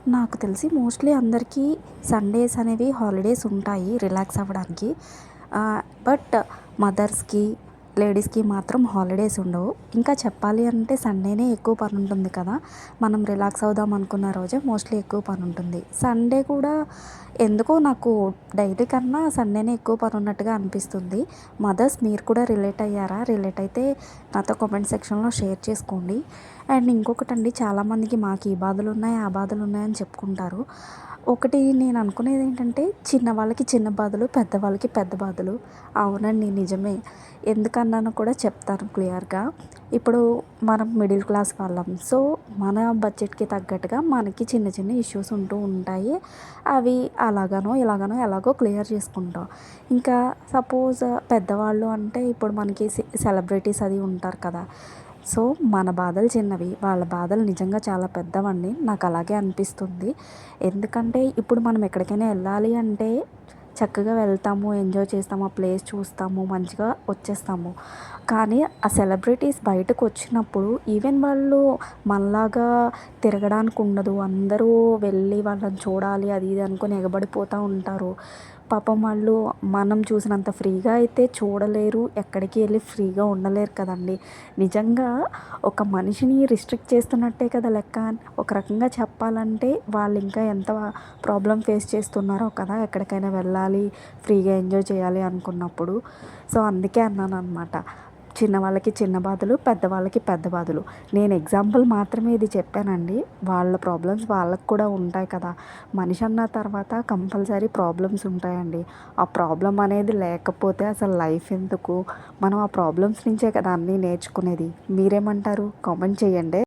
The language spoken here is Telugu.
నాకు తెలిసి మోస్ట్లీ అందరికీ సండేస్ అనేవి హాలిడేస్ ఉంటాయి రిలాక్స్ అవ్వడానికి. బట్ మదర్స్‌కి, లేడీస్‌కి మాత్రం హాలిడేస్ ఉండవు. ఇంకా చెప్పాలి అంటే సండేనే ఎక్కువ పని ఉంటుంది కదా! మనం రిలాక్స్ అవుదాం అనుకున్న రోజే మోస్ట్లీ ఎక్కువ పని ఉంటుంది. సండే కూడా ఎందుకో నాకు డైలీ కన్నా సండేనే ఎక్కువ పని ఉన్నట్టుగా అనిపిస్తుంది. మదర్స్ మీరు కూడా రిలేట్ అయ్యారా? రిలేట్ అయితే నాతో కామెంట్ సెక్షన్‌లో షేర్ చేసుకోండి. అండ్ ఇంకొకటండి, చాలామందికి మాకు ఈ బాధలున్నాయి, ఆ బాధలున్నాయని చెప్పుకుంటారు. ఒకటి నేను అనుకునేదేంటంటే, చిన్నవాళ్ళకి చిన్న బాధలు, పెద్దవాళ్ళకి పెద్ద బాధలు. అవునండి, నిజమే. ఎందుకన్నానో కూడా చెప్తాను క్లియర్‌గా. ఇప్పుడు మనం మిడిల్ క్లాస్ వాళ్ళం. సో, మన బడ్జెట్‌కి తగ్గట్టుగా మనకి చిన్న చిన్న ఇష్యూస్ ఉంటూ ఉంటాయి. అవి అలాగనో, ఇలాగనో ఎలాగో క్లియర్ చేసుకుంటాం. ఇంకా సపోజ్ పెద్దవాళ్ళు అంటే ఇప్పుడు మనకి సెలబ్రిటీస్ అది ఉంటారు కదా! సో, మన బాధలు చిన్నవి. వాళ్ళ బాధలు నిజంగా చాలా పెద్దవండి. నాకలాగే అనిపిస్తుంది. ఎందుకంటే, ఇప్పుడు మనం ఎక్కడికైనా ఎళ్ళాలి అంటే, చక్కగా వెళ్తాము, ఎంజాయ్ చేస్తాము, ఆ ప్లేస్ చూస్తాము, మంచిగా వచ్చేస్తాము. కానీ, ఆ సెలబ్రిటీస్ బయటకొచ్చినప్పుడు ఈవెన్ వాళ్ళు మనలాగా తిరగడానికుండదు. అందరూ వెళ్ళి వాళ్ళని చూడాలి అది ఇది అనుకోని ఎగబడిపోతా ఉంటారు. పాపం వాళ్ళు మనం చూసినంత ఫ్రీగా అయితే చూడలేరు. ఎక్కడికి ఎళ్లి ఫ్రీగా ఉండలేరు కదండీ! నిజంగా ఒక మనిషిని రిస్ట్రిక్ట్ చేస్తున్నట్టే కదా లెక్క. ఒక రకంగా చెప్పాలంటే వాళ్ళింకా ఎంత ప్రాబ్లమ్ ఫేస్ చేస్తున్నారో కదా! ఎక్కడికైనా వెళ్ళాలి, ఫ్రీగా ఎంజాయ్ చేయాలి అనుకున్నప్పుడు. సో, అందుకే అన్నాననమాట. చిన్నవాళ్ళకి చిన్న బాధలు, పెద్దవాళ్ళకి పెద్ద బాధలు. నేను ఎగ్జాంపుల్ మాత్రమే ఇది చెప్పానండి. వాళ్ళ ప్రాబ్లమ్స్ వాళ్ళకి కూడా ఉంటాయి కదా! మనిషి అన్న తర్వాత కంపల్సరీ ప్రాబ్లమ్స్ ఉంటాయండి. ఆ ప్రాబ్లమ్ అనేది లేకపోతే అసలు లైఫ్ ఎందుకు? మనం ఆ ప్రాబ్లమ్స్ నుంచే కదా అన్నీ నేర్చుకునేది. మీరేమంటారు? కామెంట్ చేయండి.